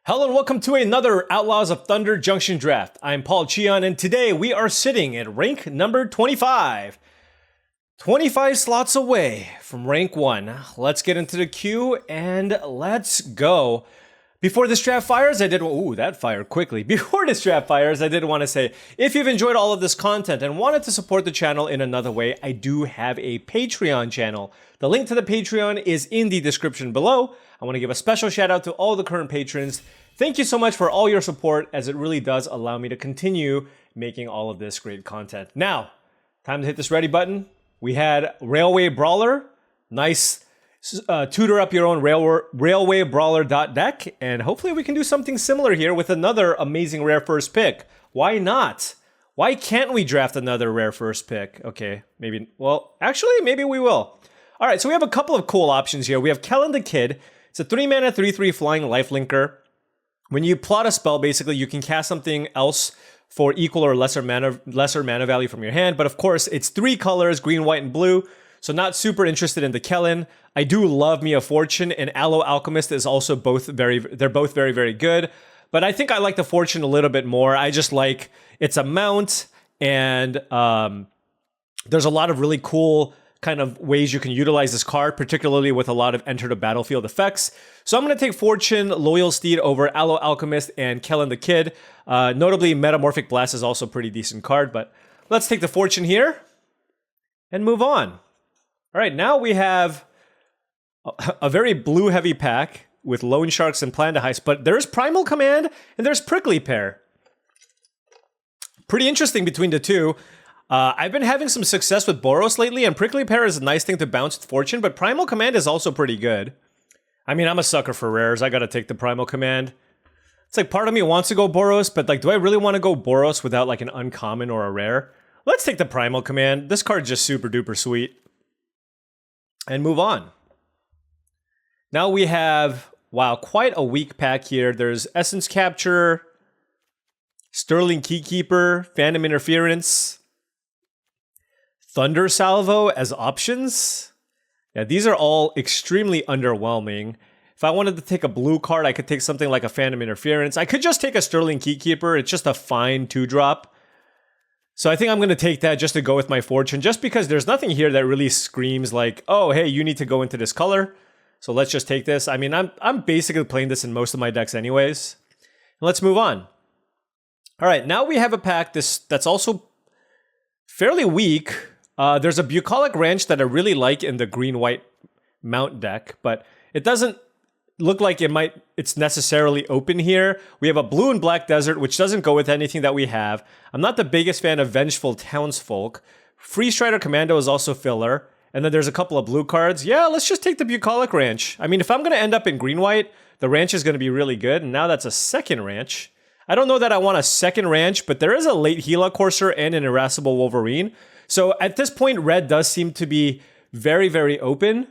Hello and welcome to another Outlaws of Thunder Junction draft. I'm Paul Cheon and today we are sitting at rank number 25. 25 slots away from rank 1. Let's get into the queue and let's go. Before this draft fires, that fired quickly. Before this draft fires, I did want to say, if you've enjoyed all of this content and wanted to support the channel in another way, I do have a Patreon channel. The link to the Patreon is in the description below. I want to give a special shout out to all the current patrons. Thank you so much for all your support, as it really does allow me to continue making all of this great content. Now, time to hit this ready button. We had Railway Brawler, nice tutor up your own Railway Brawler deck, and hopefully we can do something similar here with another amazing rare first pick. Why not? Why can't we draft another rare first pick? Okay, maybe, well, actually, maybe we will. All right, so we have a couple of cool options here. We have Cheon the Kid. It's a 3-mana 3/3 flying lifelinker. When you plot a spell, basically, you can cast something else for equal or lesser mana value from your hand. But of course, it's 3 colors, green, white, and blue. So not super interested in the Cheon. I do love me a Fortune, and Aloe Alchemist is also they're both very, very good. But I think I like the Fortune a little bit more. I just like, it's a mount, and there's a lot of really cool kind of ways you can utilize this card, particularly with a lot of enter the battlefield effects. So I'm going to take Fortune, Loyal Steed over Aloe Alchemist and Cheon the Kid. Notably, Metamorphic Blast is also a pretty decent card, but let's take the Fortune here and move on. All right, now we have a very blue-heavy pack with Loan Sharks and Plan to Heist, but there's Primal Command and there's Prickly Pear. Pretty interesting between the two. I've been having some success with Boros lately, and Prickly Pear is a nice thing to bounce with Fortune, but Primal Command is also pretty good. I mean, I'm a sucker for rares. I gotta take the Primal Command. It's like part of me wants to go Boros, but like, do I really want to go Boros without like an uncommon or a rare? Let's take the Primal Command. This card's just super duper sweet. And move on. Now we have, wow, quite a weak pack here. There's Essence Capture, Sterling Keykeeper, Phantom Interference, Thunder Salvo as options. Yeah, these are all extremely underwhelming. If I wanted to take a blue card, I could take something like a Phantom Interference. I could just take a Sterling Keykeeper. It's just a fine 2-drop. So I think I'm going to take that just to go with my Fortune, just because there's nothing here that really screams like, oh, hey, you need to go into this color. So let's just take this. I mean, I'm basically playing this in most of my decks anyways. Let's move on. All right, now we have a pack that's also fairly weak. There's a Bucolic Ranch that I really like in the green-white mount deck, but it doesn't look like it's necessarily open here. We have a blue and black desert, which doesn't go with anything that we have. I'm not the biggest fan of Vengeful Townsfolk. Free Strider Commando is also filler. And then there's a couple of blue cards. Yeah, let's just take the Bucolic Ranch. I mean, if I'm going to end up in green-white, the ranch is going to be really good. And now that's a second ranch. I don't know that I want a second ranch, but there is a late Gila Courser and an Irascible Wolverine. So at this point, red does seem to be very, very open.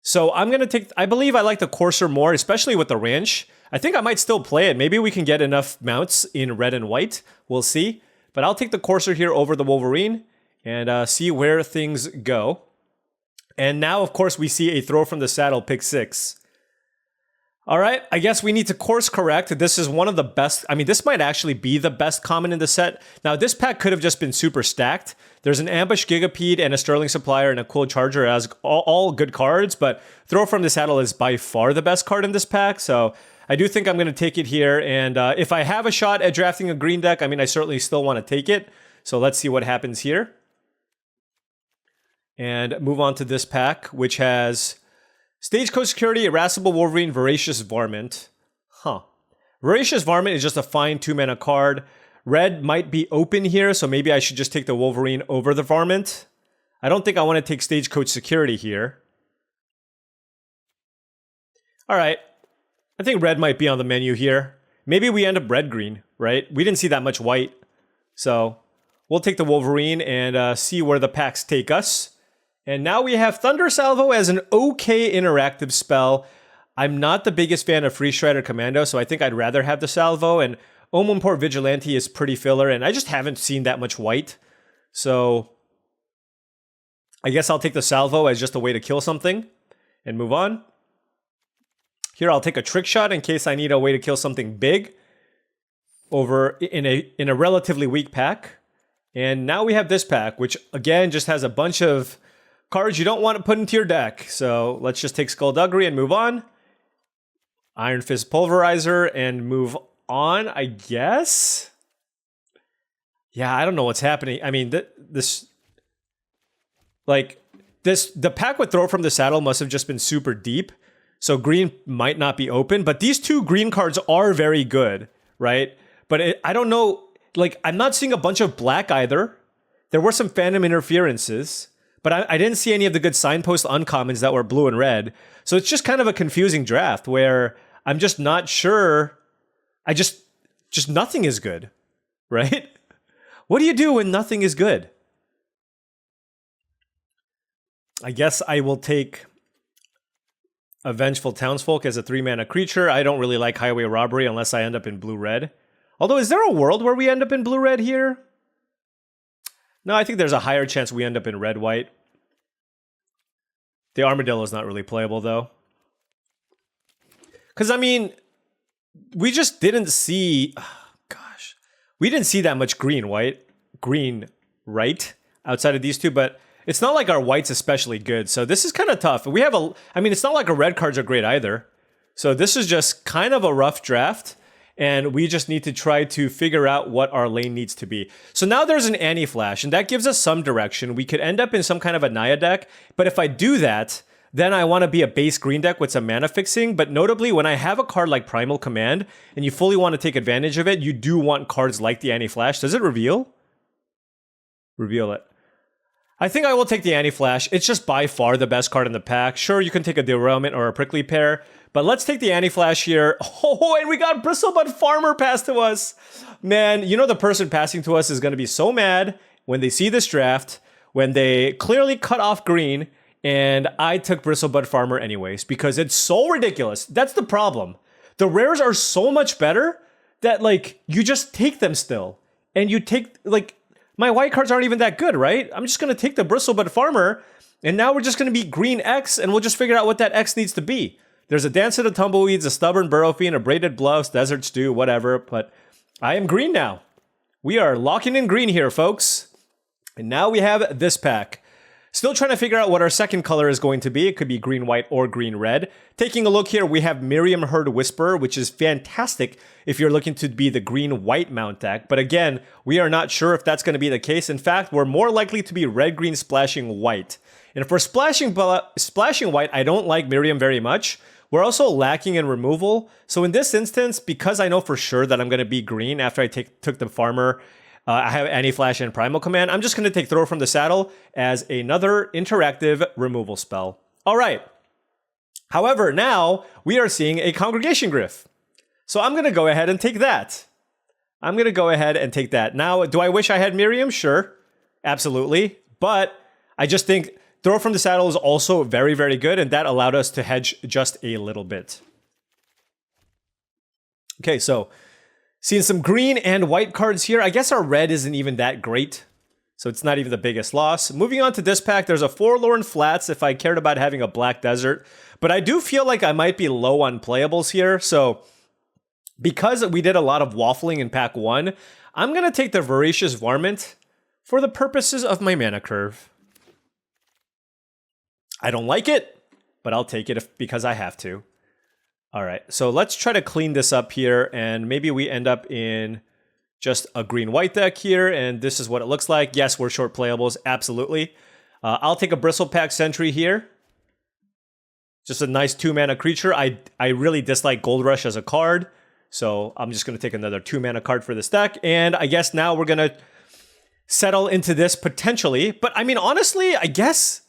So I'm going to take, I believe I like the Courser more, especially with the ranch. I think I might still play it. Maybe we can get enough mounts in red and white. We'll see. But I'll take the Courser here over the Wolverine and see where things go. And now, of course, we see a throw from the saddle, pick 6. All right, I guess we need to course correct. This is one of the best. I mean, this might actually be the best common in the set. Now, this pack could have just been super stacked. There's an Ambush Gigapede and a Sterling Supplier and a Cool Charger as all good cards, but Throw from the Saddle is by far the best card in this pack. So I do think I'm going to take it here. And if I have a shot at drafting a green deck, I mean, I certainly still want to take it. So let's see what happens here. And move on to this pack, which has Stagecoach Security, Irascible Wolverine, Voracious Varmint. Voracious Varmint is just a fine 2-mana card. Red might be open here, so maybe I should just take the Wolverine over the Varmint. I don't think I want to take Stagecoach Security here. All right. I think red might be on the menu here. Maybe we end up red-green, right? We didn't see that much white. So we'll take the Wolverine and see where the packs take us. And now we have Thunder Salvo as an okay interactive spell. I'm not the biggest fan of Free Strider Commando, so I think I'd rather have the Salvo. And Omunport Vigilante is pretty filler, and I just haven't seen that much white. So I guess I'll take the Salvo as just a way to kill something and move on. Here, I'll take a trick shot in case I need a way to kill something big over in a relatively weak pack. And now we have this pack, which again just has a bunch of cards you don't want to put into your deck. So let's just take Skullduggery and move on. Iron Fist Pulverizer and move on, I guess. Yeah, I don't know what's happening. I mean, the pack with Throw from the Saddle must have just been super deep. So green might not be open, but these two green cards are very good, right? But I don't know, like, I'm not seeing a bunch of black either. There were some Phantom Interferences, but I didn't see any of the good Signpost uncommons that were blue and red. So it's just kind of a confusing draft where I'm just not sure. Just nothing is good, right? What do you do when nothing is good? I guess I will take a Vengeful Townsfolk as a 3-mana creature. I don't really like Highway Robbery unless I end up in blue-red. Although, is there a world where we end up in blue-red here? No, I think there's a higher chance we end up in red-white. The Armadillo is not really playable, though. Because, I mean, we just didn't see... Oh, gosh. We didn't see that much green, right? Outside of these two, but... It's not like our white's especially good, so this is kind of tough. We have I mean, it's not like our red cards are great either. So this is just kind of a rough draft, and we just need to try to figure out what our lane needs to be. So now there's an Anti-Flash, and that gives us some direction. We could end up in some kind of a Naya deck, but if I do that, then I want to be a base green deck with some mana fixing. But notably, when I have a card like Primal Command, and you fully want to take advantage of it, you do want cards like the Anti-Flash. Does it reveal? Reveal it. I think I will take the Anti-Flash. It's just by far the best card in the pack. Sure, you can take a Derailment or a Prickly Pear, but let's take the Anti-Flash here. Oh, and we got Bristlebutt Farmer passed to us. Man, you know the person passing to us is going to be so mad when they see this draft, when they clearly cut off green, and I took Bristlebutt Farmer anyways, because it's so ridiculous. That's the problem. The rares are so much better that, like, you just take them still. And you take, like... My white cards aren't even that good, right? I'm just going to take the Bristlebutt Farmer, and now we're just going to be green X, and we'll just figure out what that X needs to be. There's a Dance of the Tumbleweeds, a Stubborn Burrow Fiend, a Braided Bluffs, Desert Stew, whatever, but I am green now. We are locking in green here, folks. And now we have this pack. Still trying to figure out what our second color is going to be. It could be green-white or green-red. Taking a look here, we have Miriam Herd Whisperer, which is fantastic if you're looking to be the green-white mount deck. But again, we are not sure if that's going to be the case. In fact, we're more likely to be red-green splashing white. And if we're splashing white, I don't like Miriam very much. We're also lacking in removal. So in this instance, because I know for sure that I'm going to be green after I took the Farmer, I have Anti-Flash and Primal Command. I'm just going to take Throw from the Saddle as another interactive removal spell. All right. However, now we are seeing a Congregation Gryff. So I'm going to go ahead and take that. Now, do I wish I had Miriam? Sure. Absolutely. But I just think Throw from the Saddle is also very, very good, and that allowed us to hedge just a little bit. Okay, so... seeing some green and white cards here. I guess our red isn't even that great, so it's not even the biggest loss. Moving on to this pack, there's a Forlorn Flats if I cared about having a Black Desert, but I do feel like I might be low on playables here, so because we did a lot of waffling in pack 1, I'm going to take the Voracious Varmint for the purposes of my mana curve. I don't like it, but I'll take it because I have to. All right, so let's try to clean this up here, and maybe we end up in just a green-white deck here, and this is what it looks like. Yes, we're short playables, absolutely. I'll take a Bristlepack Sentry here. Just a nice 2-mana creature. I really dislike Gold Rush as a card, so I'm just going to take another 2-mana card for this deck, and I guess now we're going to settle into this potentially. But, I mean, honestly, I guess...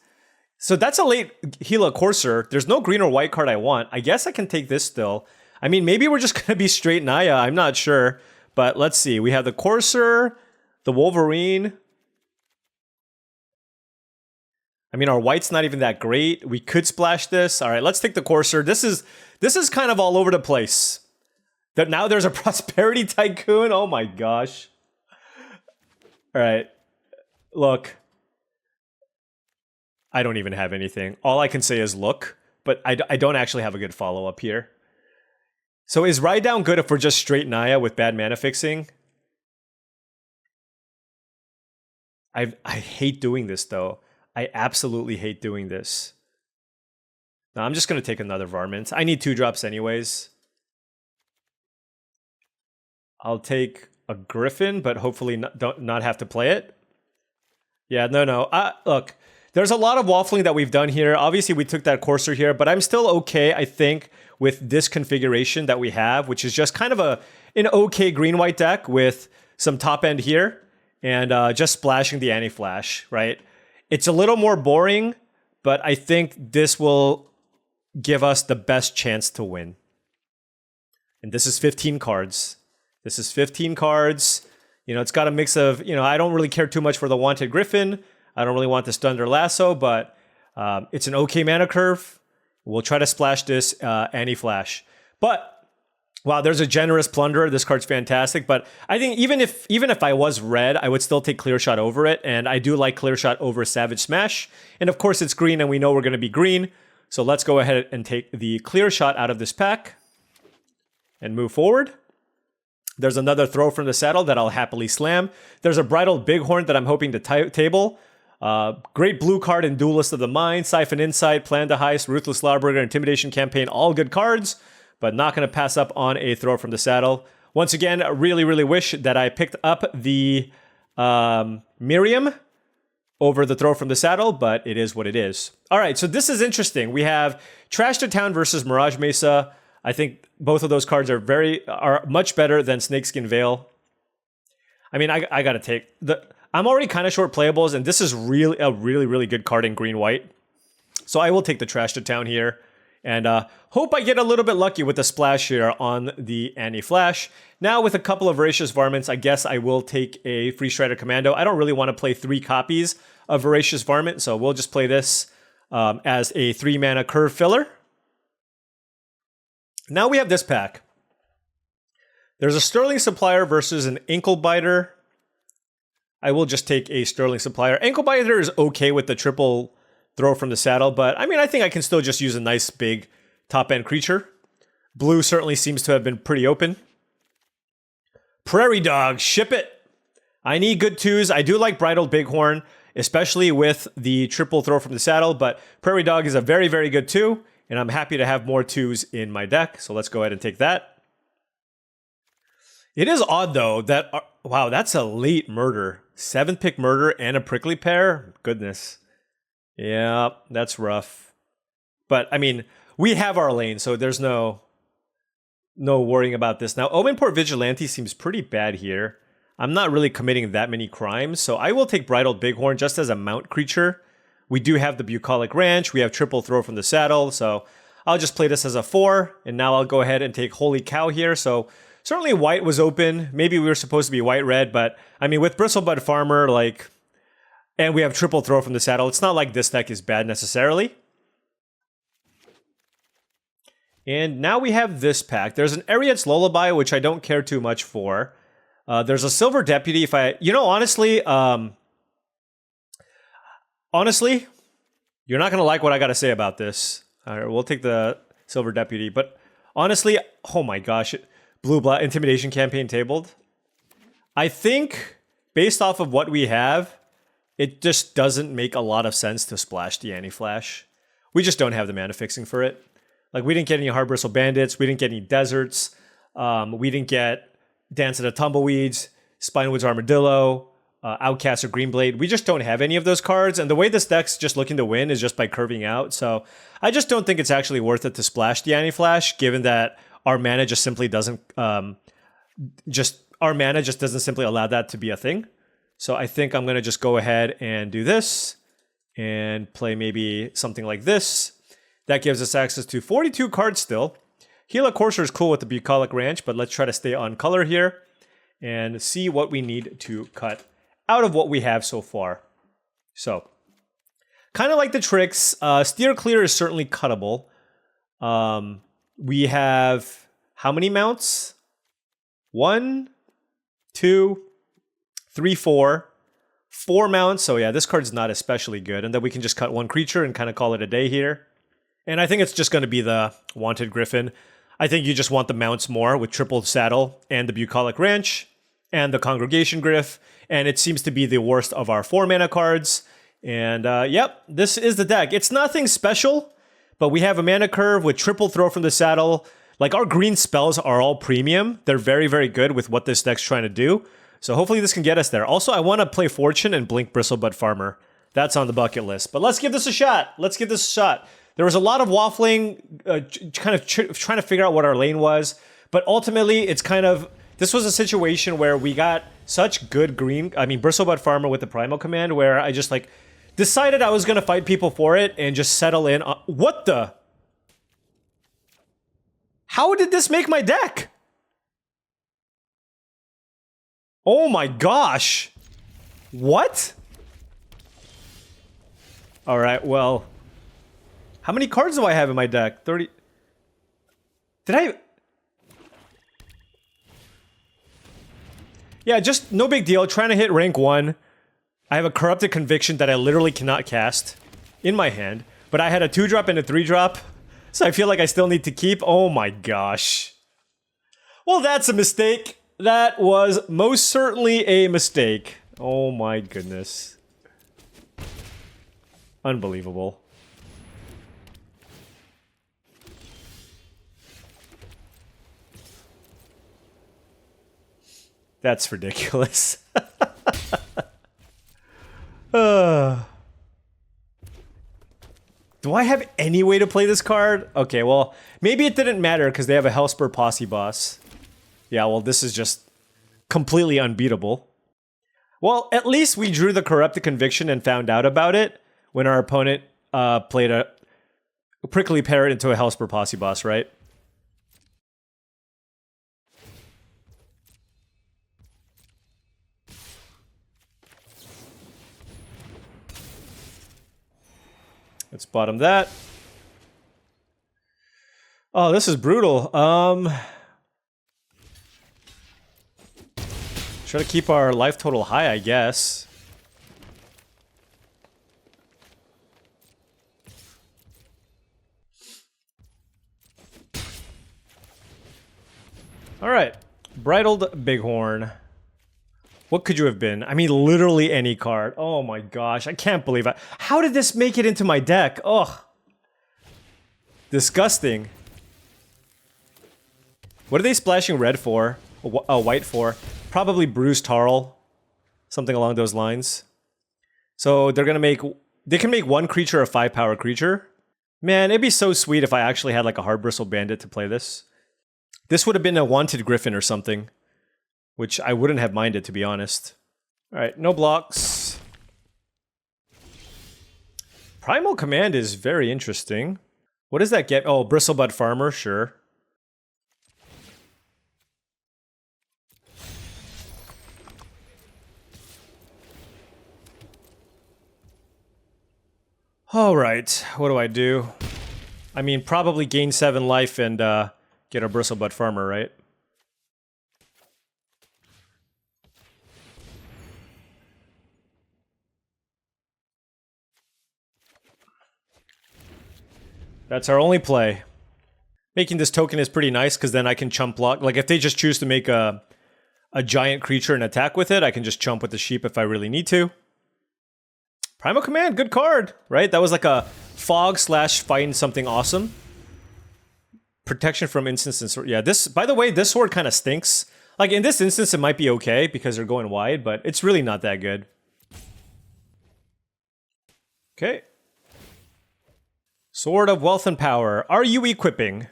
So that's a late Gila Courser. There's no green or white card I want. I guess I can take this still. I mean, maybe we're just going to be straight Naya. I'm not sure. But let's see. We have the Courser, the Wolverine. I mean, our white's not even that great. We could splash this. All right, let's take the Courser. This is kind of all over the place. That now there's a Prosperity Tycoon. Oh my gosh. All right. Look. I don't even have anything. All I can say is look, but I don't actually have a good follow-up here. So is Ride Down good if we're just straight Naya with bad mana fixing? I hate doing this though. I absolutely hate doing this. No, I'm just going to take another Varmint. I need 2-drops anyways. I'll take a Griffin, but hopefully not have to play it. Yeah, no. Look, there's a lot of waffling that we've done here. Obviously, we took that Courser here, but I'm still okay, I think, with this configuration that we have, which is just kind of an okay green-white deck with some top end here and just splashing the anti-flash, right? It's a little more boring, but I think this will give us the best chance to win. And this is 15 cards. This is 15 cards. You know, it's got a mix of, you know, I don't really care too much for the Wanted Griffin. I don't really want this Thunder Lasso, but it's an okay mana curve. We'll try to splash this anti-flash. But wow, there's a generous Plunderer. This card's fantastic. But I think even if I was red, I would still take Clear Shot over it. And I do like Clear Shot over Savage Smash. And of course, it's green, and we know we're going to be green. So let's go ahead and take the Clear Shot out of this pack and move forward. There's another Throw from the Saddle that I'll happily slam. There's a Bridled Bighorn that I'm hoping to table. Great blue card in Duelist of the Mind, Siphon Insight, Plan to Heist, Ruthless Lawbreaker, Intimidation Campaign, all good cards, but not going to pass up on a Throw from the Saddle. Once again, I really wish that I picked up the Miriam over the Throw from the Saddle, but it is what it is. All right, so this is interesting. We have Trash to Town versus Mirage Mesa. I think both of those cards are much better than Snakeskin Veil. I mean, I gotta take I'm already kind of short playables, and this is really a really good card in green-white. So I will take the Trash to Town here, and hope I get a little bit lucky with the splash here on the anti-flash. Now with a couple of Voracious Varmints, I guess I will take a Free Strider Commando. I don't really want to play 3 copies of Voracious Varmint, so we'll just play this as a 3-mana curve filler. Now we have this pack. There's a Sterling Supplier versus an Ankle Biter. I will just take a Sterling Supplier. Ankle Biter is okay with the triple Throw from the Saddle, but I mean, I think I can still just use a nice big top-end creature. Blue certainly seems to have been pretty open. Prairie Dog, ship it! I need good 2s. I do like Bridled Bighorn, especially with the triple Throw from the Saddle, but Prairie Dog is a very good 2. And I'm happy to have more 2s in my deck, so let's go ahead and take that. It is odd, though, that... wow, that's a late murder. 7th pick murder and a Prickly Pear? Goodness. Yeah, that's rough. But, I mean, we have our lane, so there's no worrying about this. Now, Omenport Vigilante seems pretty bad here. I'm not really committing that many crimes, so I will take Bridled Bighorn just as a mount creature. We do have the Bucolic Ranch. We have triple Throw from the Saddle. So I'll just play this as a 4. And now I'll go ahead and take Holy Cow here. So certainly white was open. Maybe we were supposed to be white-red. But I mean, with Bristlebud Farmer, like, and we have triple Throw from the Saddle, it's not like this deck is bad necessarily. And now we have this pack. There's an Ariad's Lullaby, which I don't care too much for. There's a Silver Deputy. Honestly, you're not going to like what I got to say about this. All right, we'll take the Silver Deputy. But honestly, oh my gosh, Blue-Black Intimidation Campaign tabled. I think, based off of what we have, it just doesn't make a lot of sense to splash the anti-flash. We just don't have the mana fixing for it. Like, we didn't get any Hard Bristle Bandits. We didn't get any Deserts. We didn't get Dance of the Tumbleweeds, Spinewood's Armadillo, Outcast or Greenblade. We just don't have any of those cards, and the way this deck's just looking to win is just by curving out, so I just don't think it's actually worth it to splash the anti-flash, given that our mana just simply doesn't, our mana just doesn't simply allow that to be a thing. So I think I'm going to just go ahead and do this, and play maybe something like this. That gives us access to 42 cards still. Gila Courser is cool with the Bucolic Ranch, but let's try to stay on color here, and see what we need to cut out of what we have so far. So, kind of like the tricks, Steer Clear is certainly cuttable. We have how many mounts? 1, 2, 3, 4. 4 mounts, so yeah, this card's not especially good. And then we can just cut 1 creature and kind of call it a day here. And I think it's just going to be the Wanted Griffin. I think you just want the mounts more with triple saddle and the bucolic wrench and the congregation gryph, and it seems to be the worst of our 4 mana cards. And yep, this is the deck. It's nothing special, but we have a mana curve with triple throw from the saddle. Like, our green spells are all premium. They're very, very good with what this deck's trying to do. So hopefully this can get us there. Also, I want to play Fortune and Blink Bristlebutt Farmer. That's on the bucket list. But let's give this a shot. Let's give this a shot. There was a lot of waffling, kind of trying to figure out what our lane was. But ultimately, it's kind of... This was a situation where we got such good green... I mean, Bristlebutt Farmer with the Primal Command, where I just, like, decided I was going to fight people for it and just settle in on... What the... How did this make my deck? Oh my gosh. What? Alright, well. How many cards do I have in my deck? 30... Did I... Yeah, just no big deal. Trying to hit rank 1. I have a Corrupted Conviction that I literally cannot cast in my hand. But I had a 2-drop and a 3-drop. So I feel like I still need to keep. Oh my gosh. Well, that's a mistake. That was most certainly a mistake. Oh my goodness. Unbelievable. That's ridiculous. Do I have any way to play this card? Okay, well, maybe it didn't matter because they have a Hellspur Posse boss. Yeah, well, this is just completely unbeatable. Well, at least we drew the Corrupted Conviction and found out about it when our opponent played a Prickly Parrot into a Hellspur Posse boss, right? Let's bottom that. Oh, this is brutal. Try to keep our life total high, I guess. Alright. Bridled Bighorn. What could you have been? I mean, literally any card. Oh my gosh, I can't believe it. How did this make it into my deck? Ugh. Disgusting. What are they splashing red for? Oh, white for? Probably Bruce Tarl. Something along those lines. So they're gonna make... They can make one creature a 5-power creature. Man, it'd be so sweet if I actually had like a Hard Bristle Bandit to play this. This would have been a Wanted Griffin or something. Which I wouldn't have minded, to be honest. Alright, no blocks. Primal Command is very interesting. What does that get? Oh, Bristlebutt Farmer, sure. Alright, what do I do? I mean, probably gain 7 life and get a Bristlebutt Farmer, right? That's our only play. Making this token is pretty nice, because then I can chump block. Like, if they just choose to make a giant creature and attack with it, I can just chump with the sheep if I really need to. Primal Command, good card, right? That was like a fog / find something awesome. Protection from instants and sword. Yeah, this, by the way, this sword kind of stinks. Like, in this instance, it might be okay, because they're going wide, but it's really not that good. Okay. Sword of Wealth and Power. Are you equipping?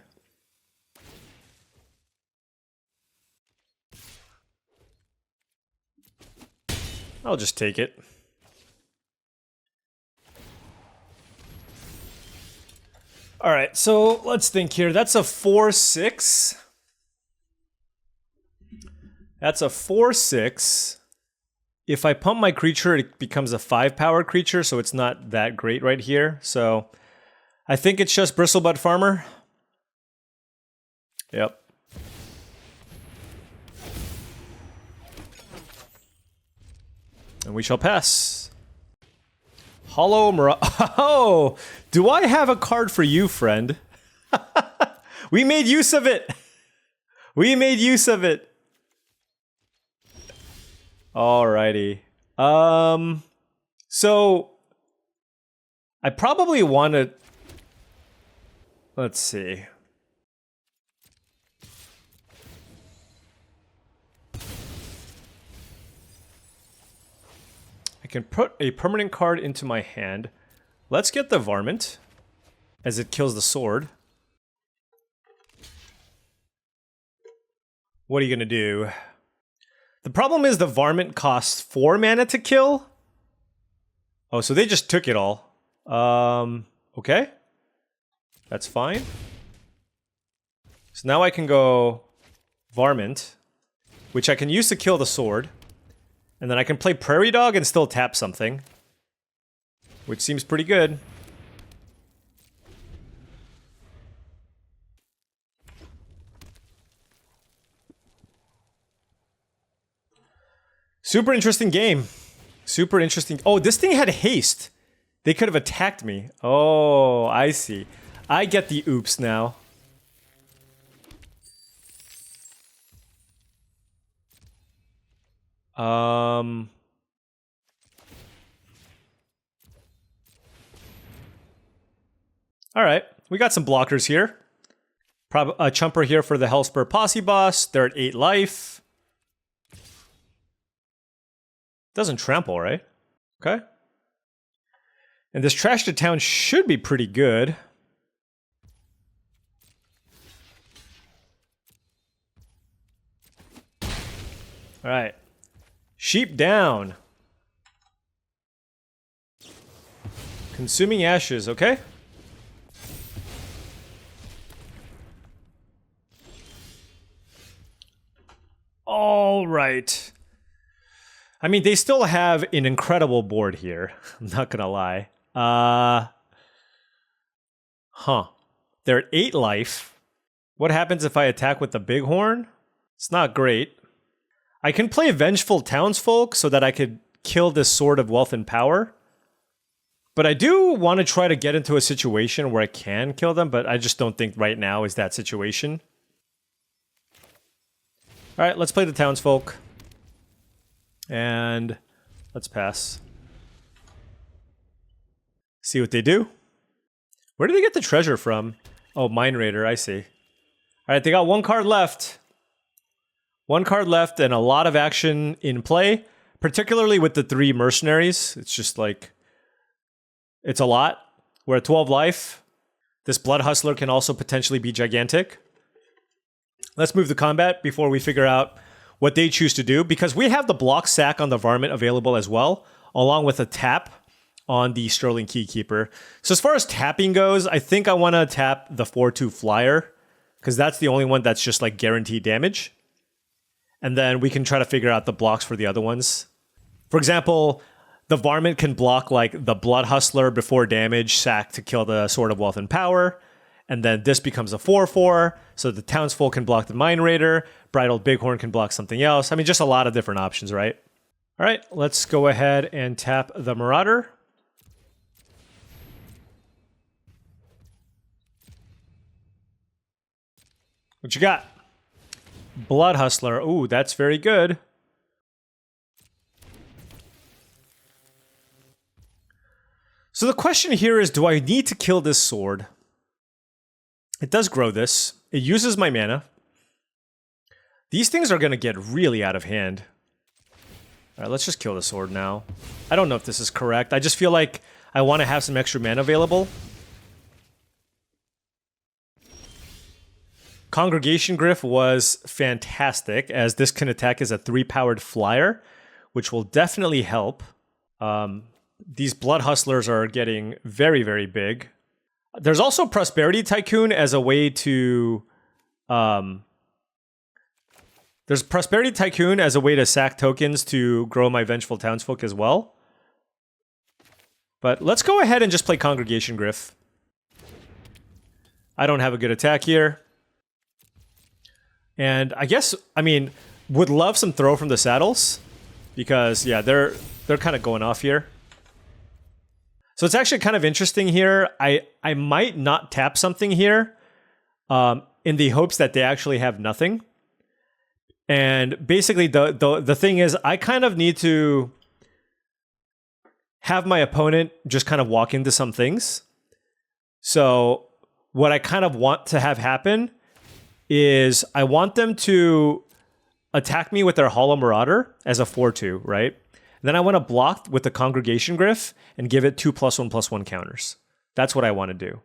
I'll just take it. Alright, so let's think here. That's a 4/6. That's a 4/6. If I pump my creature, it becomes a 5-power creature, so it's not that great right here. So I think it's just Bristlebutt Farmer. Yep. And we shall pass. Hollow Mirage. Oh, do I have a card for you, friend? We made use of it. We made use of it. Alrighty. So I probably want to. Let's see. I can put a permanent card into my hand. Let's get the Varmint, as it kills the sword. What are you gonna do? The problem is the Varmint costs 4 mana to kill. Oh, so they just took it all. Okay. That's fine. So now I can go Varmint, which I can use to kill the sword. And then I can play Prairie Dog and still tap something, which seems pretty good. Super interesting game. Super interesting. Oh, this thing had haste. They could have attacked me. Oh, I see. I get the oops now. All right, we got some blockers here. A chumper here for the Hellspur Posse Boss. They're at 8 life. Doesn't trample, right? Okay. And this Trash to Town should be pretty good. All right. Sheep down. Consuming Ashes, okay? All right. I mean, they still have an incredible board here. I'm not gonna lie. They're at 8 life. What happens if I attack with the Bighorn? It's not great. I can play Vengeful Townsfolk so that I could kill this Sword of Wealth and Power. But I do want to try to get into a situation where I can kill them, but I just don't think right now is that situation. Alright, let's play the Townsfolk. And let's pass. See what they do. Where did they get the treasure from? Oh, Mine Raider, I see. Alright, they got 1 card left. 1 card left and a lot of action in play, particularly with the 3 mercenaries. It's just like, it's a lot. We're at 12 life. This Blood Hustler can also potentially be gigantic. Let's move to combat before we figure out what they choose to do, because we have the block sack on the Varmint available as well, along with a tap on the Sterling Keykeeper. So as far as tapping goes, I think I want to tap the 4/2 Flyer, because that's the only one that's just like guaranteed damage. And then we can try to figure out the blocks for the other ones. For example, the Varmint can block like the Blood Hustler before damage, sack to kill the Sword of Wealth and Power. And then this becomes a 4/4, so the Townsfolk can block the Mine Raider, Bridled Bighorn can block something else. I mean, just a lot of different options, right? All right, let's go ahead and tap the Marauder. What you got? Blood Hustler. Ooh, that's very good. So the question here is, do I need to kill this sword? It does grow this. It uses my mana. These things are going to get really out of hand. All right, let's just kill the sword now. I don't know if this is correct. I just feel like I want to have some extra mana available. Congregation Gryph was fantastic, as this can attack as a 3-powered flyer, which will definitely help. These Blood Hustlers are getting very, very big. There's also Prosperity Tycoon as a way to... there's Prosperity Tycoon as a way to sack tokens to grow my Vengeful Townsfolk as well. But let's go ahead and just play Congregation Gryph. I don't have a good attack here. And I guess, I mean, would love some throw from the saddles. Because, yeah, they're kind of going off here. So it's actually kind of interesting here. I might not tap something here. in the hopes that they actually have nothing. And basically, the thing is, I kind of need to have my opponent just kind of walk into some things. So what I kind of want to have happen is I want them to attack me with their Hollow Marauder as a 4/2, right? And then I want to block with the Congregation Gryph and give it 2+1/+1 counters. That's what I want to do.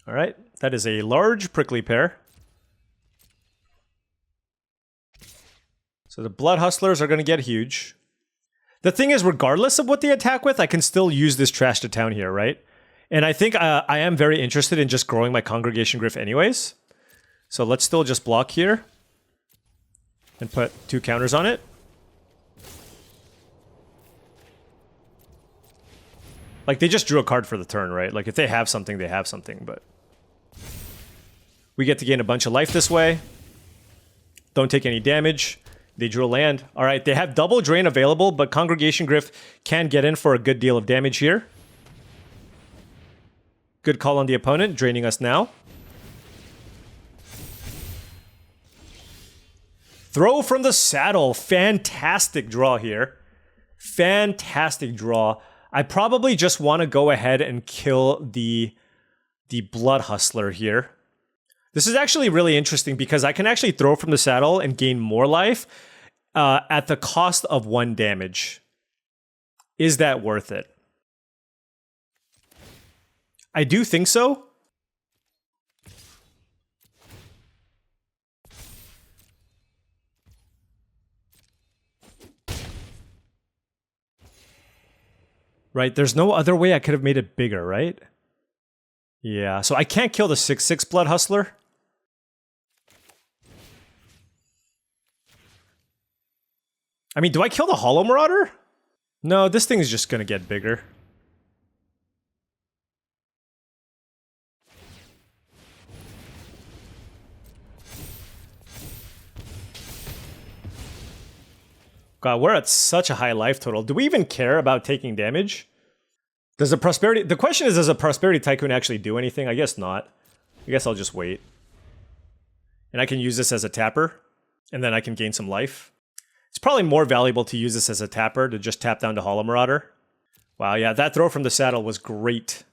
All right, that is a large prickly pear. So the Blood Hustlers are going to get huge. The thing is, regardless of what they attack with, I can still use this trash to town here, right? And I think I am very interested in just growing my Congregation Gryph anyways. So let's still just block here and put 2 counters on it. Like, they just drew a card for the turn, right? Like, if they have something, they have something, but we get to gain a bunch of life this way. Don't take any damage. They drew a land. All right, they have double drain available, but Congregation Gryph can get in for a good deal of damage here. Good call on the opponent, draining us now. Throw from the saddle. Fantastic draw here. Fantastic draw. I probably just want to go ahead and kill the Blood Hustler here. This is actually really interesting because I can actually throw from the saddle and gain more life at the cost of 1 damage. Is that worth it? I do think so. Right, there's no other way I could have made it bigger, right? Yeah, so I can't kill the 6/6 Blood Hustler. I mean, do I kill the Hollow Marauder? No, this thing is just gonna get bigger. God, we're at such a high life total. Do we even care about taking damage? Does the Prosperity... The question is, does a Prosperity Tycoon actually do anything? I guess not. I guess I'll just wait. And I can use this as a tapper. And then I can gain some life. It's probably more valuable to use this as a tapper to just tap down to Hollow Marauder. Wow, yeah, that throw from the saddle was great.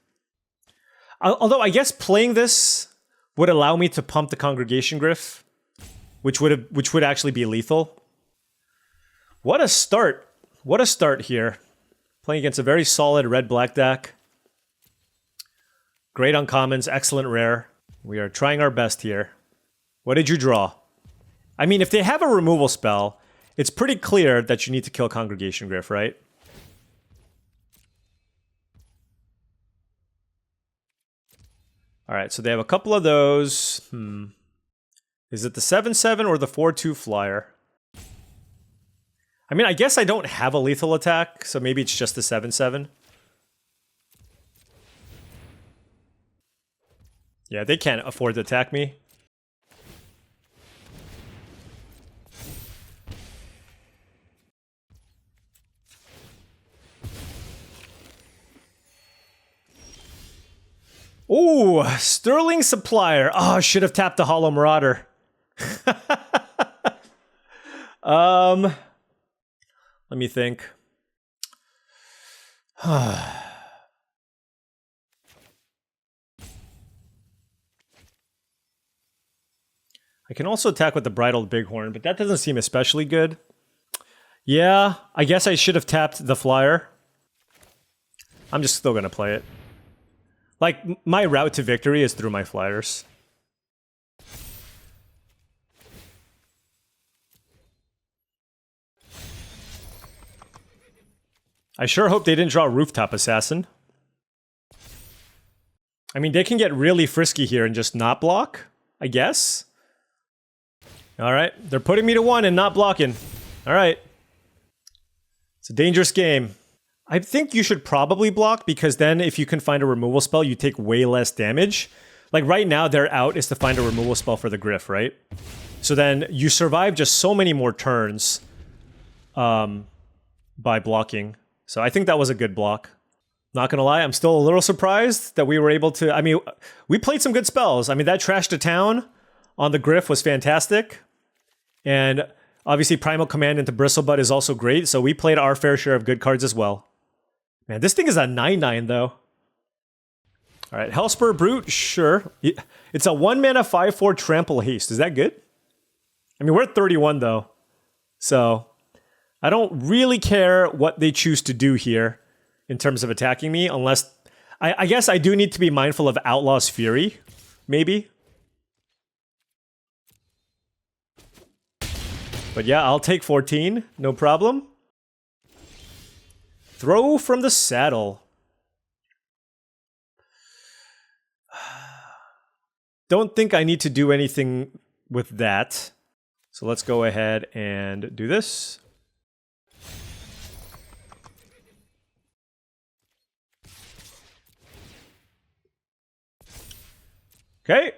Although I guess playing this would allow me to pump the Congregation Gryph, which would actually be lethal. What a start. What a start here. Playing against a very solid red-black deck. Great uncommons, excellent rare. We are trying our best here. What did you draw? I mean, if they have a removal spell, it's pretty clear that you need to kill Congregation Gryph, right? Alright, so they have a couple of those. Is it the 7/7 or the 4/2 flyer? I mean, I guess I don't have a lethal attack, so maybe it's just the 7/7. Yeah, they can't afford to attack me. Ooh, Sterling Supplier. Oh, I should have tapped the Hollow Marauder. Let me think. I can also attack with the Bridled Bighorn, but that doesn't seem especially good. Yeah, I guess I should have tapped the flyer. I'm just still gonna play it. Like, my route to victory is through my flyers. I sure hope they didn't draw Rooftop Assassin. I mean, they can get really frisky here and just not block, I guess. Alright, they're putting me to 1 and not blocking. Alright. It's a dangerous game. I think you should probably block, because then if you can find a removal spell, you take way less damage. Like, right now, their out is to find a removal spell for the Gryph, right? So then you survive just so many more turns by blocking. So I think that was a good block. Not gonna lie, I'm still a little surprised that we were able to. I mean, we played some good spells. I mean, that Trash to Town on the Griff was fantastic. And obviously, Primal Command into Bristlebutt is also great. So we played our fair share of good cards as well. Man, this thing is a 9/9 though. All right, Hellspur Brute, sure. It's a 1-mana 5/4 Trample Haste. Is that good? I mean, we're at 31 though. So I don't really care what they choose to do here in terms of attacking me, unless... I guess I do need to be mindful of Outlaw's Fury, maybe. But yeah, I'll take 14, no problem. Throw from the Saddle. Don't think I need to do anything with that. So let's go ahead and do this. Okay.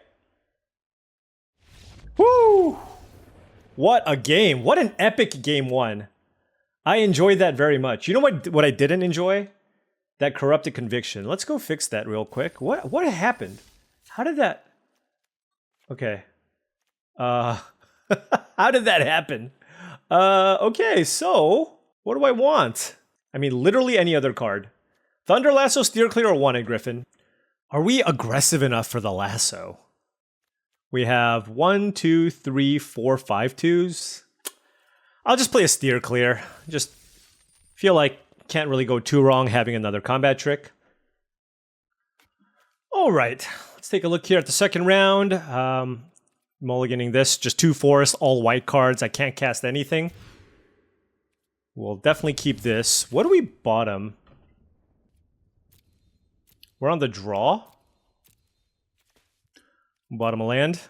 Woo! What a game. What an epic game one. I enjoyed that very much. You know what I didn't enjoy? That Corrupted Conviction. Let's go fix that real quick. What happened? How did that... Okay. How did that happen? Okay, so... What do I want? I mean, literally any other card. Thunder Lasso, Steer Clear, or Wanted Griffin. Are we aggressive enough for the Lasso? We have 1, 2, 3, 4, 5 twos. I'll just play a Steer Clear. Just feel like can't really go too wrong having another combat trick. All right, let's take a look here at the second round. Mulliganing this, just 2 forests, all white cards. I can't cast anything. We'll definitely keep this. What do we bottom? We're on the draw. Bottom a land.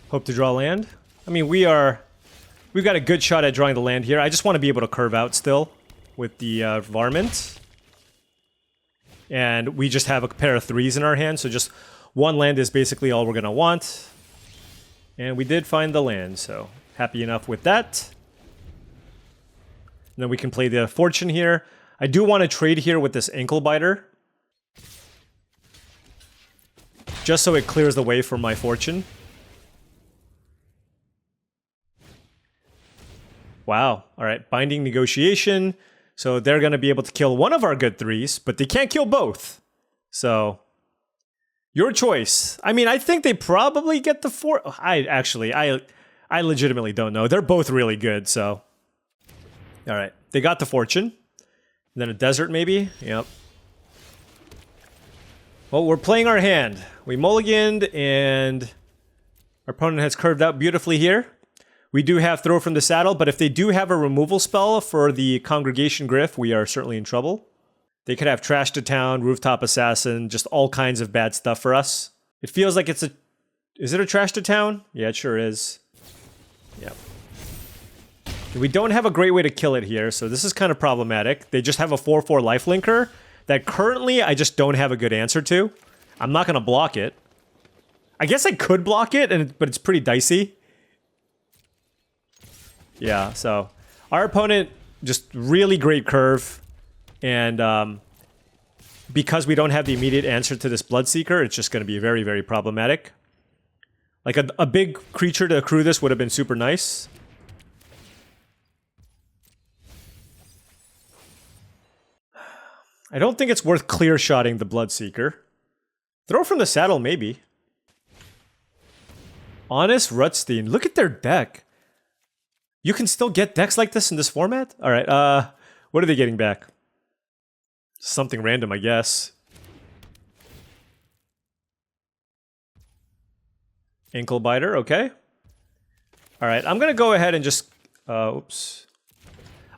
Hope to draw land. I mean, we've got a good shot at drawing the land here. I just want to be able to curve out still with the varmint. And we just have a pair of 3s in our hand, so just one land is basically all we're going to want. And we did find the land, so happy enough with that. And then we can play the Fortune here. I do want to trade here with this Ankle Biter, just so it clears the way for my Fortune. Wow. All right. Binding Negotiation. So they're going to be able to kill one of our good 3s, but they can't kill both. So your choice. I mean, I think they probably get the 4. I legitimately don't know. They're both really good. So, all right. They got the Fortune. And then a Desert maybe. Yep. Well, we're playing our hand. We mulliganed, and our opponent has curved out beautifully here. We do have Throw from the Saddle, but if they do have a removal spell for the Congregation Griff, we are certainly in trouble. They could have Trash to Town, Rooftop Assassin, just all kinds of bad stuff for us. It feels like it's a... Is it a Trash to Town? Yeah, it sure is. Yep. We don't have a great way to kill it here, so this is kind of problematic. They just have a 4/4 lifelinker that currently I just don't have a good answer to. I'm not going to block it. I guess I could block it, but it's pretty dicey. Yeah, so our opponent, just really great curve. And because we don't have the immediate answer to this Bloodseeker, it's just going to be very, very problematic. Like a big creature to accrue this would have been super nice. I don't think it's worth clear-shotting the Bloodseeker. Throw from the Saddle, maybe. Honest Rutstein. Look at their deck. You can still get decks like this in this format? Alright, what are they getting back? Something random, I guess. Ankle Biter, okay. Alright, I'm gonna go ahead and just... oops.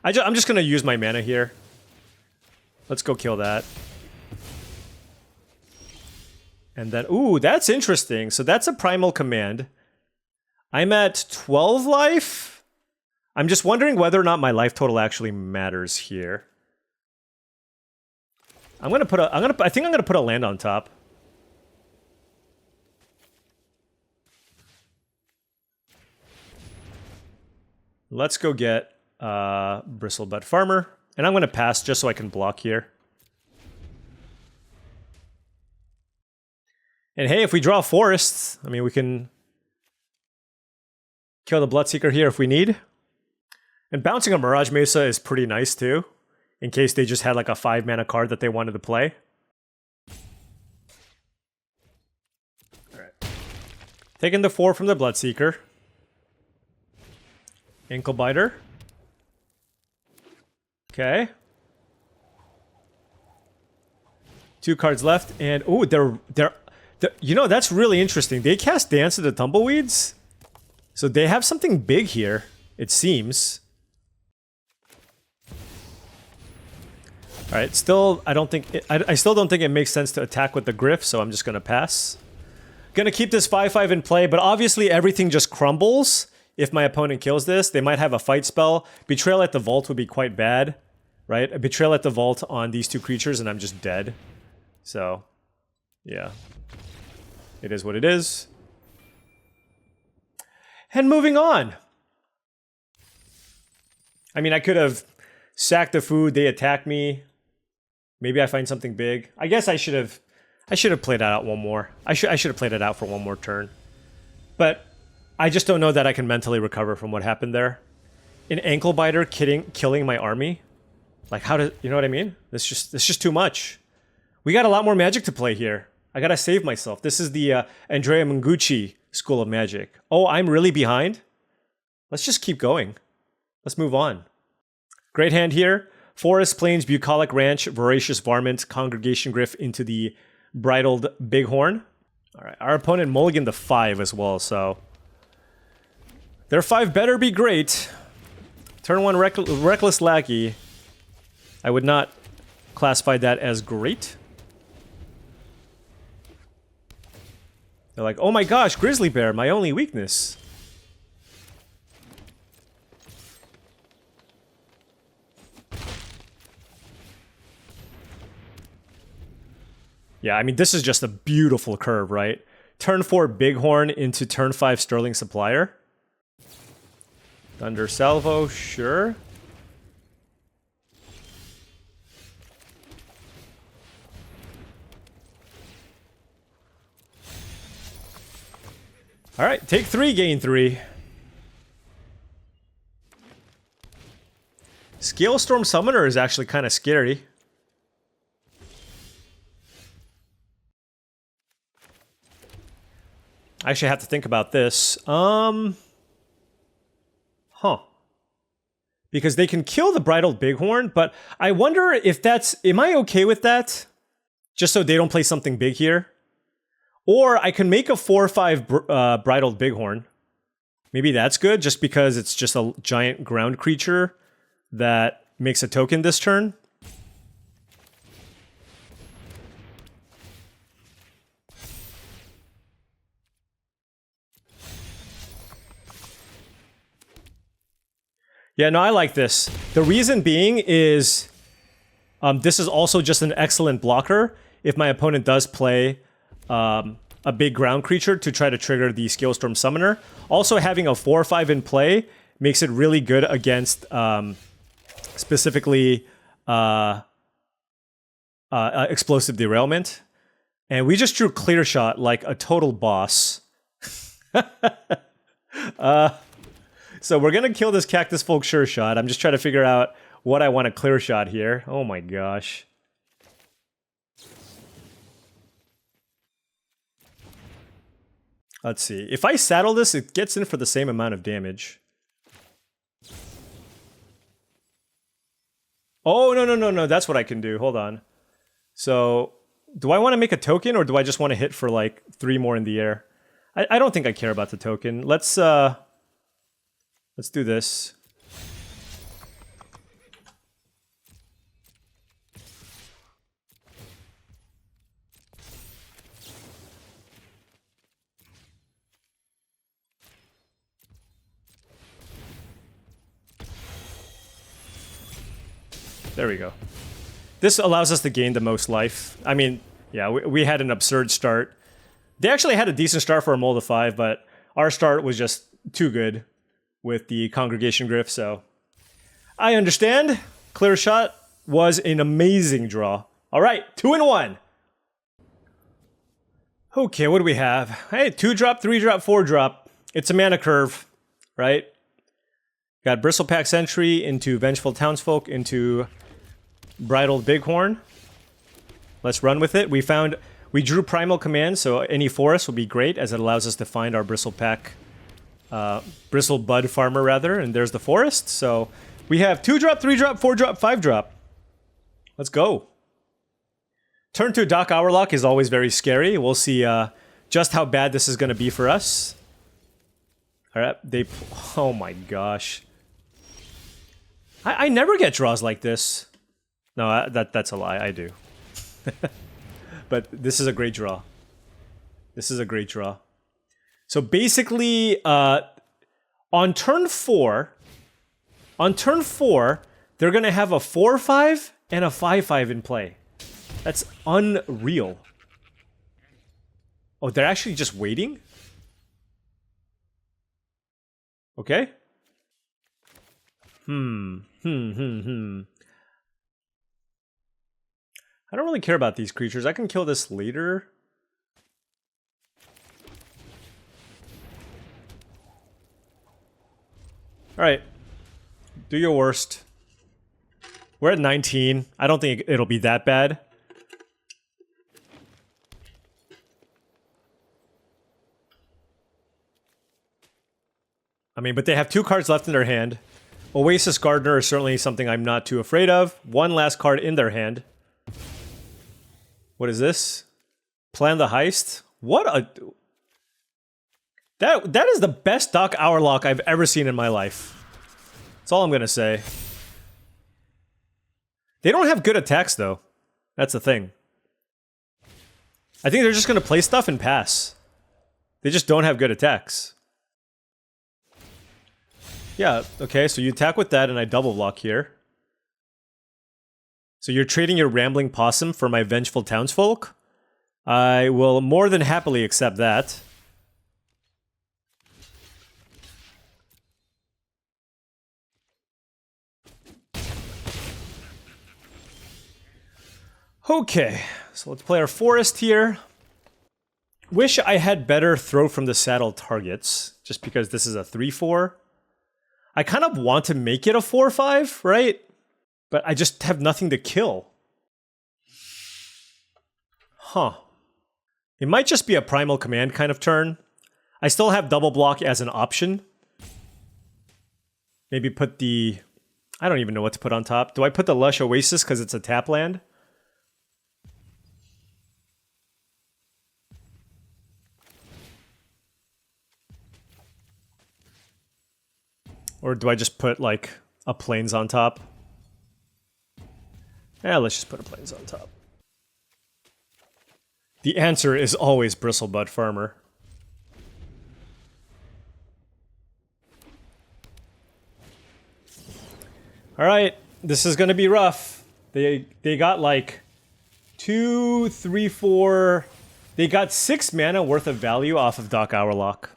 I'm just gonna use my mana here. Let's go kill that. And then, ooh, that's interesting. So that's a Primal Command. I'm at 12 life. I'm just wondering whether or not my life total actually matters here. I think I'm gonna put a land on top. Let's go get Bristlebutt Farmer. And I'm going to pass just so I can block here. And hey, if we draw forests, I mean, we can kill the Bloodseeker here if we need. And bouncing a Mirage Mesa is pretty nice too, in case they just had like a 5-mana card that they wanted to play. Alright. Taking the 4 from the Bloodseeker. Ankle Biter. Okay. 2 cards left, and ooh, they're you know, that's really interesting. They cast Dance of the Tumbleweeds, so they have something big here, it seems. All right, still, I still don't think it makes sense to attack with the Gryph, so I'm just gonna pass. Gonna keep this 5/5 in play, but obviously everything just crumbles if my opponent kills this. They might have a fight spell. Betrayal at the Vault would be quite bad, right? A Betrayal at the Vault on these 2 creatures, and I'm just dead. So, yeah. It is what it is. And moving on. I mean, I could have sacked the food, they attack me. Maybe I find something big. I guess I should have played it out one more. I should have played it out for one more turn. But I just don't know that I can mentally recover from what happened there. An Ankle Biter killing my army. Like, how does, you know what I mean? It's just too much. We got a lot more Magic to play here. I gotta save myself. This is the Andrea Munguchi School of Magic. Oh, I'm really behind? Let's just keep going. Let's move on. Great hand here. Forest, Plains, Bucolic Ranch, Voracious Varmint, Congregation Gryph into the Bridled Bighorn. All right, our opponent mulliganed the 5 as well, so their 5 better be great. Turn 1 Reckless Lackey. I would not classify that as great. They're like, oh my gosh, Grizzly Bear, my only weakness. Yeah, I mean, this is just a beautiful curve, right? Turn 4 Bighorn into turn 5 Sterling Supplier. Thunder Salvo, sure. Alright, take 3, gain 3. Scalestorm Summoner is actually kind of scary. I actually have to think about this. Because they can kill the Bridled Bighorn, but I wonder if that's... Am I okay with that? Just so they don't play something big here? Or I can make a 4/5 Bridled Bighorn. Maybe that's good, just because it's just a giant ground creature that makes a token this turn. Yeah, no, I like this. The reason being is this is also just an excellent blocker if my opponent does play a big ground creature to try to trigger the Scalestorm Summoner. Also, having a 4/5 in play makes it really good against specifically Explosive Derailment. And we just drew Clear Shot like a total boss. So we're gonna kill this Cactus Folk Sure Shot. I'm just trying to figure out what I want to Clear Shot here. Oh my gosh. Let's see. If I saddle this, it gets in for the same amount of damage. Oh, no. That's what I can do. Hold on. So, do I want to make a token, or do I just want to hit for like 3 more in the air? I don't think I care about the token. Let's do this. There we go. This allows us to gain the most life. I mean, yeah, we had an absurd start. They actually had a decent start for a mold of 5, but our start was just too good with the Congregation Gryph, so I understand. clear shot was an amazing draw. All right, 2-1. Okay, what do we have? Hey, 2-drop, 3-drop, 4-drop. It's a mana curve, right? Got Bristlepack Sentry into Vengeful Townsfolk into Bridled Bighorn. Let's run with it. We drew Primal Command, so any forest will be great as it allows us to find our Bristlepack, Bristlebud Farmer rather, and there's the forest. So we have 2-drop, 3-drop, 4-drop, 5-drop. Let's go. Turn 2 Doc Hourlock is always very scary. We'll see just how bad this is going to be for us. Alright, oh my gosh. I never get draws like this. No, that's a lie, I do. But this is a great draw. This is a great draw. So basically, on turn 4, they're going to have a 4-5 and a 5-5 in play. That's unreal. Oh, they're actually just waiting? Okay. I don't really care about these creatures. I can kill this later. Alright. Do your worst. We're at 19. I don't think it'll be that bad. I mean, but they have 2 cards left in their hand. Oasis Gardener is certainly something I'm not too afraid of. 1 last card in their hand. What is this? Plan the Heist? What a... That is the best Doc Hourlock I've ever seen in my life. That's all I'm gonna say. They don't have good attacks, though. That's the thing. I think they're just gonna play stuff and pass. They just don't have good attacks. Yeah, okay, so you attack with that and I double block here. So you're trading your Rambling Possum for my Vengeful Townsfolk? I will more than happily accept that. Okay, so let's play our Forest here. Wish I had better throw from the saddle targets, just because this is a 3-4. I kind of want to make it a 4-5, right? But I just have nothing to kill. Huh. It might just be a Primal Command kind of turn. I still have double block as an option. Maybe put the... I don't even know what to put on top. Do I put the Lush Oasis because it's a tap land? Or do I just put, like, a Plains on top? Yeah, let's just put a Plains on top. The answer is always Bristlebud Farmer. Alright, this is gonna be rough. They got, like, 2, 3, 4... They got 6 mana worth of value off of Doc Hourlock.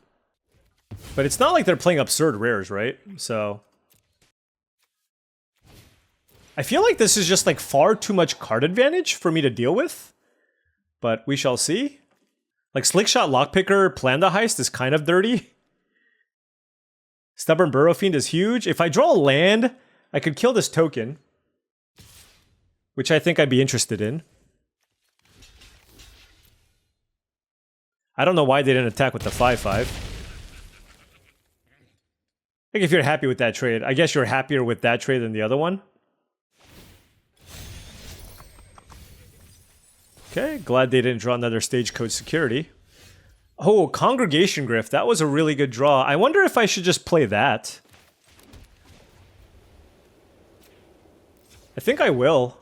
But it's not like they're playing absurd rares, right? So... I feel like this is just like far too much card advantage for me to deal with. But we shall see. Like Slickshot Lockpicker Plan the Heist is kind of dirty. Stubborn Burrow Fiend is huge. If I draw a land, I could kill this token. Which I think I'd be interested in. I don't know why they didn't attack with the 5-5. I think if you're happy with that trade, I guess you're happier with that trade than the other one. Okay, glad they didn't draw another Stagecoach Security. Oh, Congregation Grift, that was a really good draw. I wonder if I should just play that. I think I will.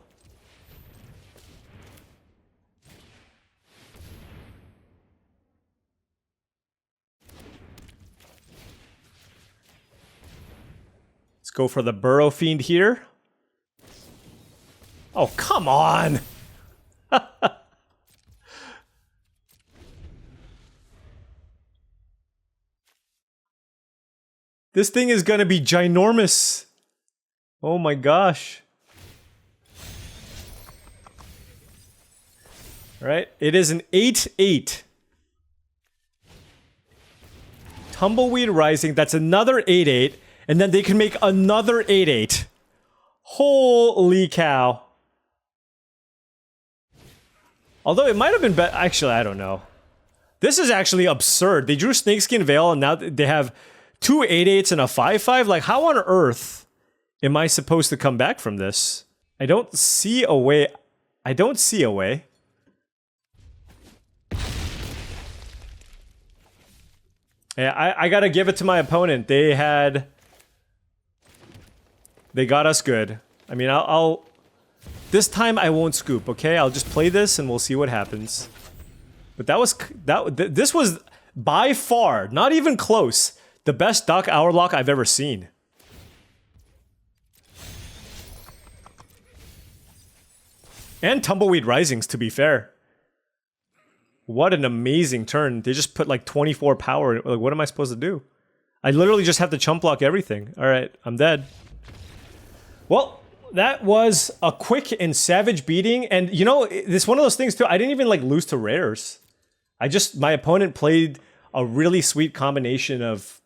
Let's go for the Burrow Fiend here. Oh, come on! This thing is gonna be ginormous. Oh my gosh. All right, it is an 8/8. Tumbleweed Rising, that's another 8/8, and then they can make another 8/8. Holy cow. Although it might have been better. Actually, I don't know. This is actually absurd. They drew Snakeskin Veil, and now they have two 8/8s and a 5/5. Like, how on earth am I supposed to come back from this? I don't see a way. I don't see a way. Yeah, I gotta give it to my opponent. They got us good. I mean, I'll this time I won't scoop, okay? I'll just play this and we'll see what happens. But this was by far, not even close, the best Doc Hourlock I've ever seen. And Tumbleweed Risings, to be fair. What an amazing turn. They just put like 24 power. Like, what am I supposed to do? I literally just have to chump block everything. Alright, I'm dead. Well, that was a quick and savage beating. And you know, this one of those things too, I didn't even like lose to rares. My opponent played a really sweet combination of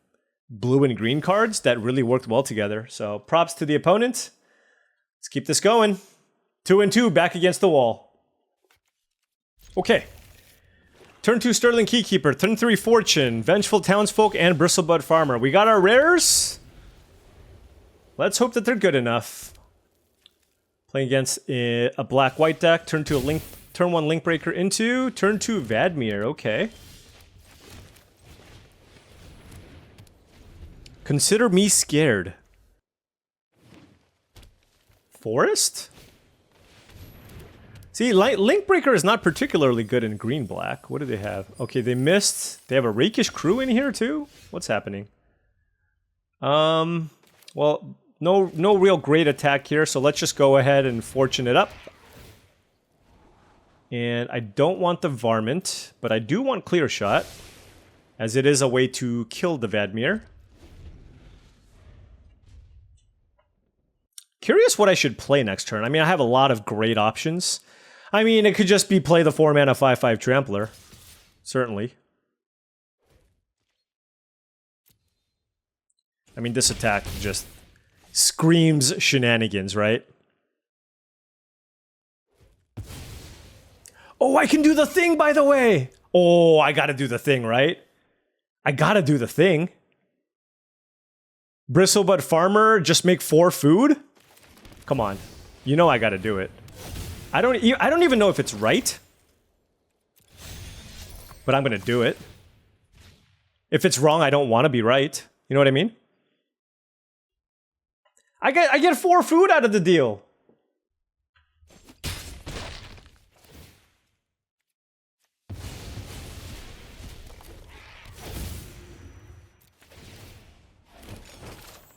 blue and green cards that really worked well together. So props to the opponent. Let's keep this going. 2-2, back against the wall. Okay. Turn 2, Sterling Keykeeper. Turn 3, Fortune, Vengeful Townsfolk, and Bristlebud Farmer. We got our rares. Let's hope that they're good enough. Playing against a black-white deck. Turn 1 Linkbreaker into. Turn 2, Vadmir. Okay. Consider me scared. Forest? See, Linkbreaker is not particularly good in green-black. What do they have? Okay, they missed. They have a Rakish Crew in here, too? What's happening? Well, no real great attack here, so let's just go ahead and fortune it up. And I don't want the Varmint, but I do want Clear Shot, as it is a way to kill the Vadmir. Curious what I should play next turn. I mean, I have a lot of great options. I mean, it could just be play the 4-mana 5/5 Trampler. Certainly. I mean, this attack just screams shenanigans, right? Oh, I can do the thing, by the way! Oh, I gotta do the thing, right? I gotta do the thing. Bristlebud Farmer, just make 4 food? Come on. You know I gotta do it. I don't even know if it's right. But I'm gonna do it. If it's wrong, I don't want to be right. You know what I mean? I get 4 food out of the deal.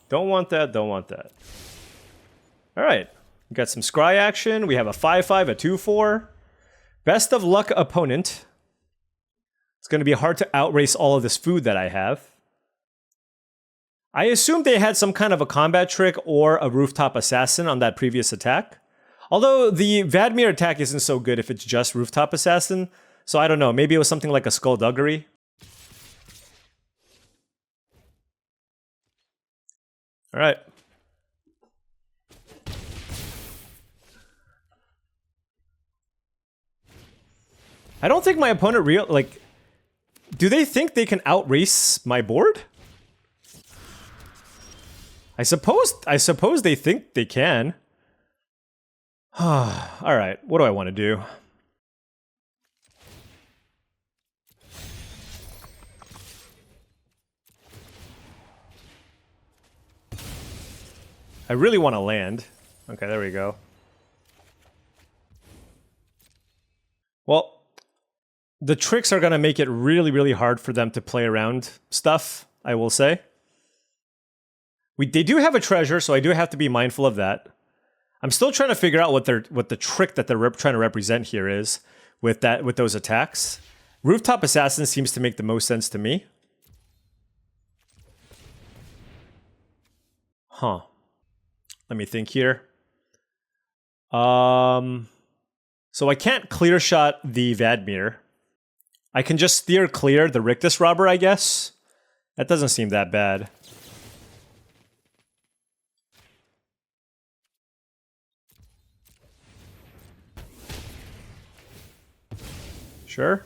Don't want that, don't want that. Alright. We got some scry action. We have a 5/5, a 2/4. Best of luck opponent. It's going to be hard to outrace all of this food that I have. I assumed they had some kind of a combat trick or a Rooftop Assassin on that previous attack. Although the Vadmir attack isn't so good if it's just Rooftop Assassin. So I don't know. Maybe it was something like a Skullduggery. Alright. I don't think my opponent do they think they can outrace my board? I suppose they think they can. Alright, what do I want to do? I really want to land. Okay, there we go. Well, the tricks are going to make it really, really hard for them to play around stuff, I will say. They do have a treasure, so I do have to be mindful of that. I'm still trying to figure out what the trick that they're trying to represent here is with those attacks. Rooftop Assassin seems to make the most sense to me. Huh. Let me think here. So I can't clear shot the Vadmir. I can just steer clear the Rictus Robber, I guess. That doesn't seem that bad. Sure.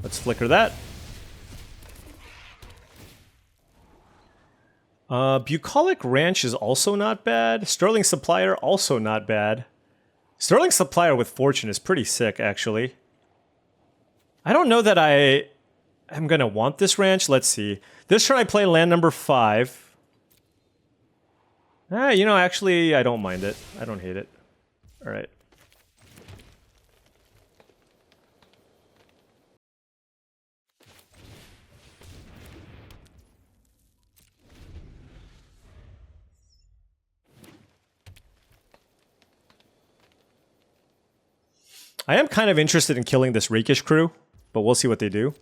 Let's flicker that. Bucolic Ranch is also not bad. Sterling Supplier, also not bad. Sterling Supplier with Fortune is pretty sick, actually. I don't know that I am going to want this ranch. Let's see. This turn I play land number 5. You know, actually, I don't mind it. I don't hate it. All right. I am kind of interested in killing this Rakish crew, but we'll see what they do.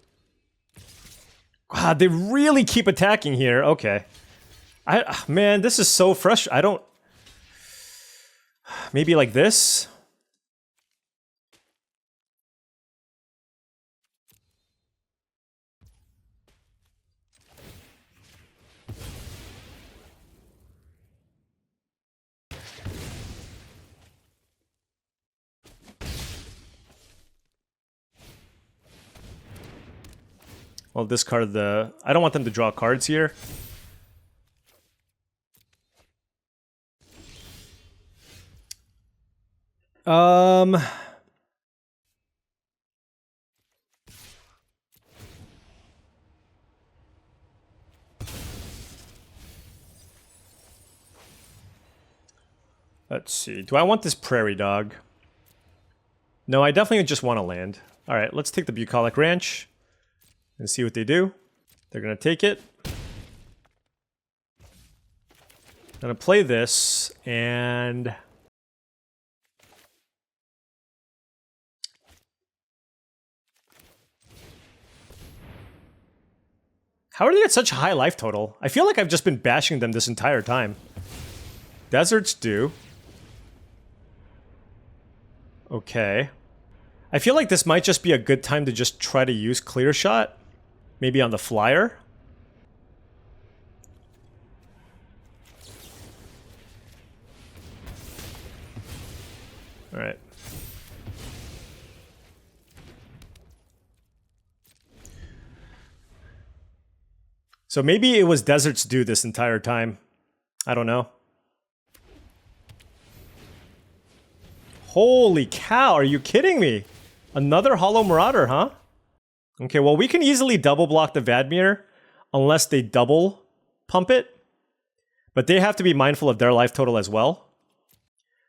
God, they really keep attacking here. Okay. Man, this is so frustrating. I don't... Maybe like this? Well, discard the... I don't want them to draw cards here. Let's see. Do I want this Prairie Dog? No, I definitely just want to land. All right, let's take the Bucolic Ranch and see what they do. They're going to take it. I'm going to play this, and... How are they at such a high life total? I feel like I've just been bashing them this entire time. Deserts do. Okay. I feel like this might just be a good time to just try to use Clear Shot. Maybe on the flyer. Alright. So maybe it was Desert's Due this entire time. I don't know. Holy cow, are you kidding me? Another Hollow Marauder, huh? Okay, well, we can easily double block the Vadmir unless they double pump it. But they have to be mindful of their life total as well.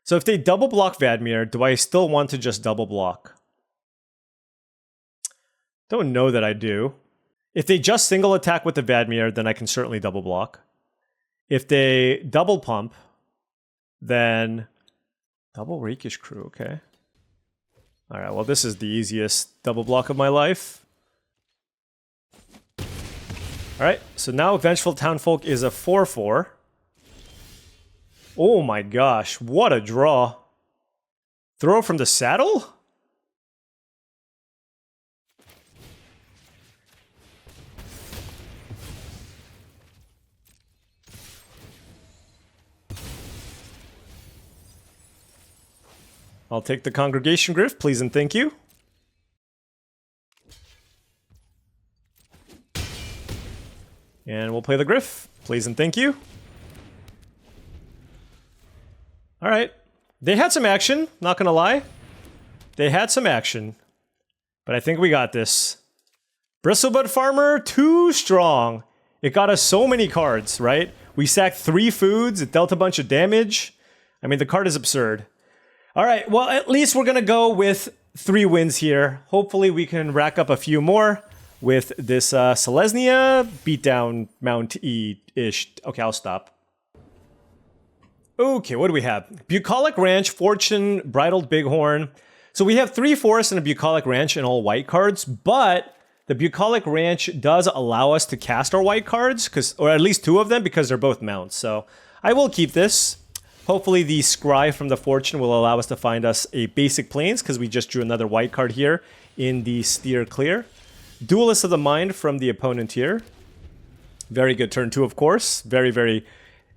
So if they double block Vadmir, do I still want to just double block? Don't know that I do. If they just single attack with the Vadmir, then I can certainly double block. If they double pump, then... Double Rakish Crew, okay. Alright, well this is the easiest double block of my life. Alright, so now Vengeful Townfolk is a 4/4. Oh my gosh, what a draw. Throw from the saddle? I'll take the Congregation Griff, please and thank you. And we'll play the Griff, please and thank you. Alright. They had some action, not gonna lie. They had some action. But I think we got this. Bristlebud Farmer, too strong. It got us so many cards, right? We sacked 3 foods, it dealt a bunch of damage. I mean, the card is absurd. Alright, well, at least we're gonna go with 3 wins here. Hopefully we can rack up a few more with this Selesnya beatdown Mount E-ish. Okay, I'll stop. Okay, what do we have? Bucolic Ranch, Fortune, Bridled Bighorn. So we have 3 forests and a Bucolic Ranch and all white cards, but The Bucolic Ranch does allow us to cast our white cards, or at least 2 of them, because they're both mounts. So I will keep this. Hopefully the Scry from the Fortune will allow us to find us a basic plains, because we just drew another white card here in the Steer Clear. Duelist of the Mind from the opponent here. Very good turn 2, of course. Very, very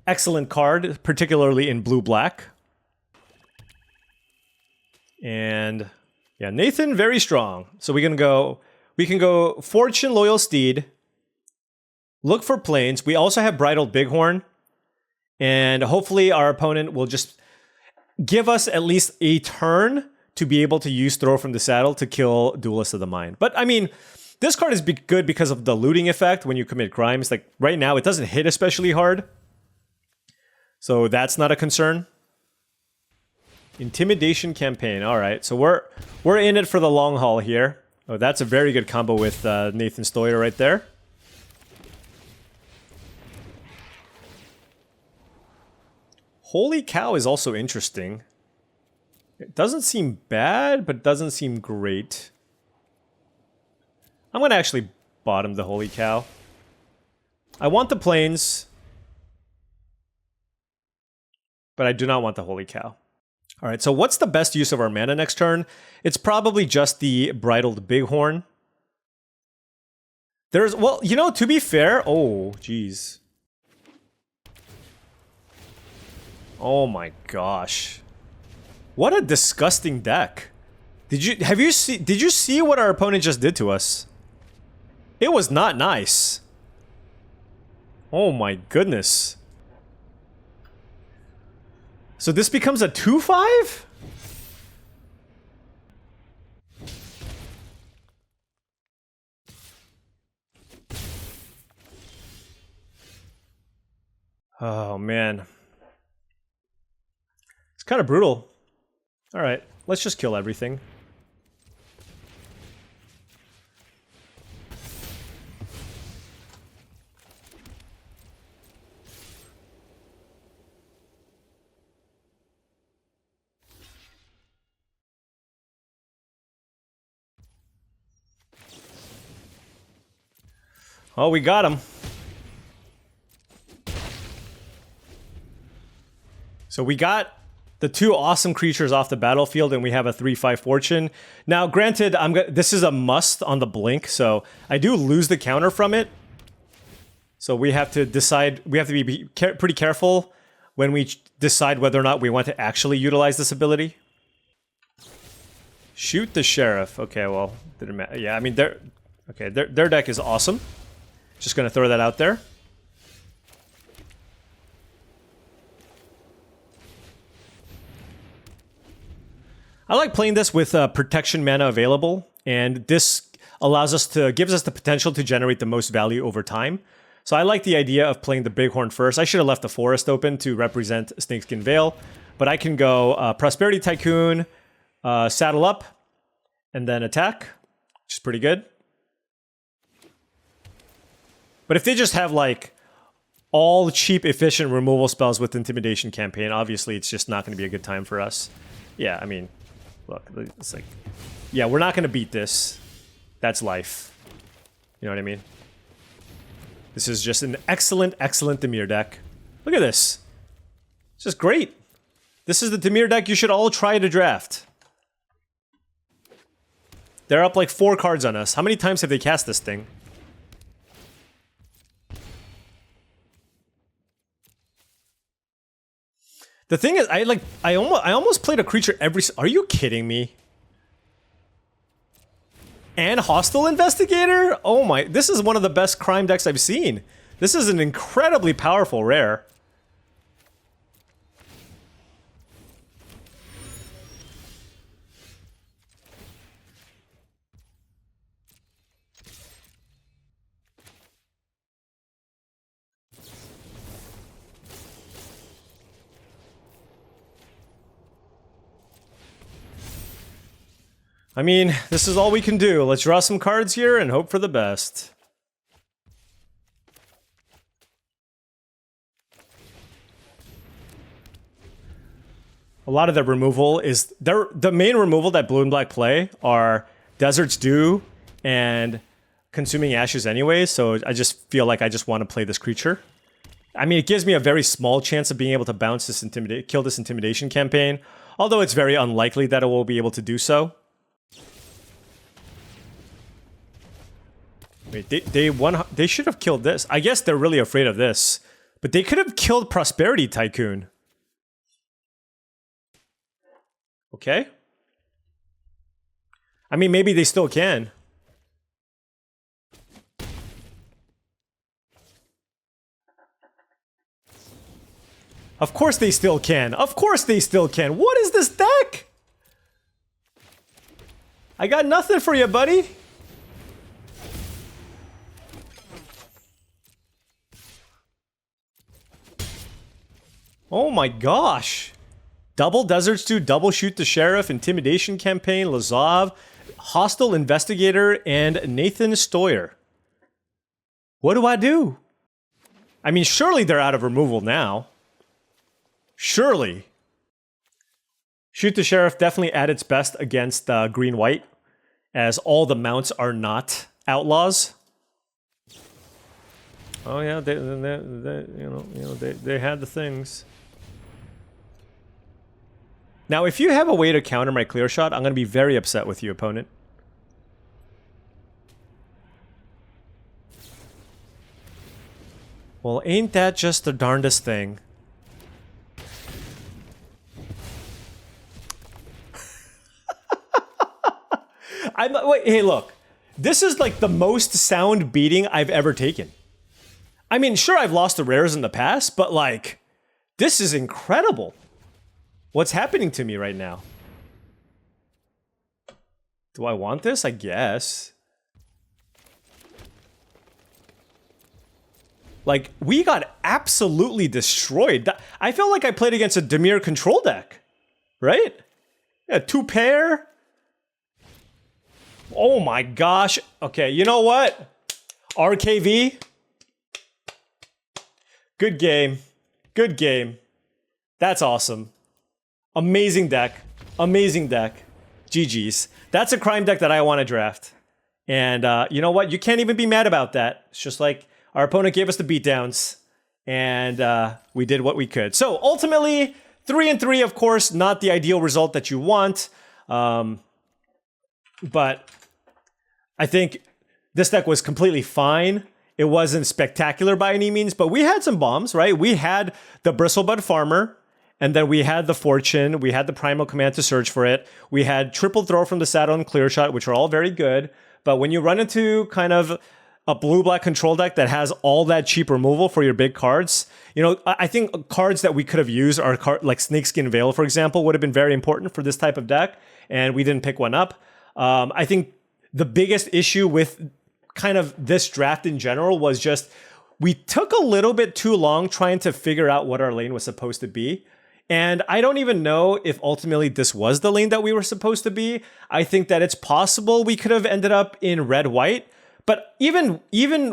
excellent card, particularly in blue-black. And yeah, Nathan, very strong. So we can go Fortune, Loyal Steed, look for plains. We also have Bridled Bighorn, and hopefully our opponent will just give us at least a turn to be able to use Throw from the Saddle to kill Duelist of the Mind. But I mean, this card is good because of the looting effect when you commit crimes. Like right now, it doesn't hit especially hard, so that's not a concern. Intimidation Campaign. All right, so we're in it for the long haul here. Oh, that's a very good combo with Nathan Stoyer right there. Holy Cow is also interesting. It doesn't seem bad, but doesn't seem great. I'm going to actually bottom the Holy Cow. I want the plains, but I do not want the Holy Cow. All right, so what's the best use of our mana next turn? It's probably just the Bridled Bighorn. There's, well, you know, to be fair, oh, geez. Oh my gosh. What a disgusting deck. Did you see what our opponent just did to us? It was not nice. Oh my goodness. So this becomes a 2/5? Oh man. It's kind of brutal. Alright, let's just kill everything. Oh, we got him. So we got the 2 awesome creatures off the battlefield, and we have a 3/5 Fortune. Now, granted, this is a must on the blink, so I do lose the counter from it. So we have to decide, we have to be pretty careful when we decide whether or not we want to actually utilize this ability. Shoot the Sheriff. Okay, well, didn't matter. Yeah, I mean, their deck is awesome. Just gonna throw that out there. I like playing this with protection mana available, and this gives us the potential to generate the most value over time. So I like the idea of playing the Bighorn first. I should have left the Forest open to represent Snakeskin Veil, but I can go Prosperity Tycoon, saddle up, and then attack, which is pretty good. But if they just have, like, all cheap, efficient removal spells with Intimidation Campaign, obviously it's just not going to be a good time for us. Yeah, I mean, look, it's like, yeah, we're not going to beat this. That's life. You know what I mean? This is just an excellent, excellent Dimir deck. Look at this. It's just great. This is the Dimir deck you should all try to draft. They're up like 4 cards on us. How many times have they cast this thing? The thing is, I almost played a creature every. Are you kidding me? And Hostile Investigator? Oh my! This is one of the best crime decks I've seen. This is an incredibly powerful rare. I mean, this is all we can do. Let's draw some cards here and hope for the best. A lot of the removal is... the main removal that Blue and Black play are Desert's Dew and consuming ashes anyway, so I just feel like I just want to play this creature. I mean, it gives me a very small chance of being able to bounce this kill this intimidation campaign, although it's very unlikely that it will be able to do so. Wait, they should have killed this. I guess they're really afraid of this, but they could have killed Prosperity Tycoon. Okay. I mean, maybe they still can. Of course they still can. Of course they still can. What is this deck? I got nothing for you, buddy. Oh my gosh. Double Desert Stew, double Shoot the Sheriff, Intimidation Campaign, Lazav, Hostile Investigator, and Nathan Stoyer. What do I do? I mean, surely they're out of removal now. Surely. Shoot the Sheriff definitely at its best against green-white, as all the mounts are not outlaws. Oh yeah, they had the things. Now, if you have a way to counter my clear shot, I'm going to be very upset with you, opponent. Well, ain't that just the darndest thing? Wait, hey, look. This is like the most sound beating I've ever taken. I mean, sure, I've lost the rares in the past, but like, this is incredible. What's happening to me right now? Do I want this? I guess. Like, we got absolutely destroyed. I felt like I played against a Dimir control deck. Right? Yeah, 2-pair. Oh my gosh. Okay, you know what? RKV. Good game. Good game. That's awesome. Amazing deck. Amazing deck. GG's. That's a crime deck that I want to draft. And you know what? You can't even be mad about that. It's just like our opponent gave us the beatdowns. And we did what we could. So ultimately, 3-3, of course, not the ideal result that you want. But I think this deck was completely fine. It wasn't spectacular by any means, but we had some bombs, right? We had the Bristlebud Farmer, and then we had the Fortune, we had the Primal Command to search for it, we had Triple Throw from the Saddle and Clear Shot, which are all very good, but when you run into kind of a blue-black control deck that has all that cheap removal for your big cards, you know, I think cards that we could have used are like Snakeskin Veil, for example, would have been very important for this type of deck, and we didn't pick one up. I think the biggest issue with kind of this draft in general was just we took a little bit too long trying to figure out what our lane was supposed to be. And I don't even know if ultimately this was the lane that we were supposed to be. I think that it's possible we could have ended up in red-white. But even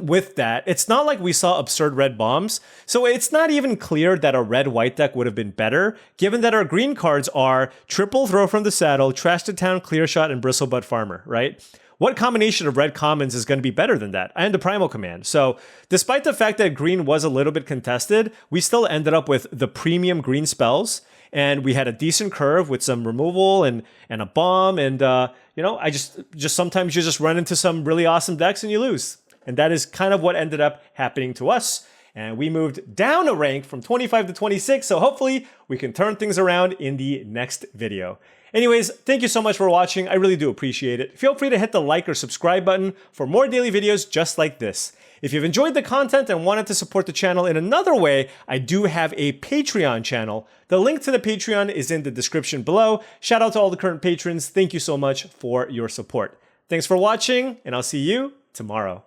with that, it's not like we saw absurd red bombs. So it's not even clear that a red-white deck would have been better, given that our green cards are Triple Throw from the Saddle, Trash to Town, Clear Shot, and Bristlebud Farmer, right? What combination of red commons is going to be better than that? And the Primal Command. So despite the fact that green was a little bit contested, we still ended up with the premium green spells. And we had a decent curve with some removal and a bomb. And, you know, I just sometimes you just run into some really awesome decks and you lose. And that is kind of what ended up happening to us. And we moved down a rank from 25 to 26. So hopefully we can turn things around in the next video. Anyways, thank you so much for watching. I really do appreciate it. Feel free to hit the like or subscribe button for more daily videos just like this. If you've enjoyed the content and wanted to support the channel in another way, I do have a Patreon channel. The link to the Patreon is in the description below. Shout out to all the current patrons. Thank you so much for your support. Thanks for watching, and I'll see you tomorrow.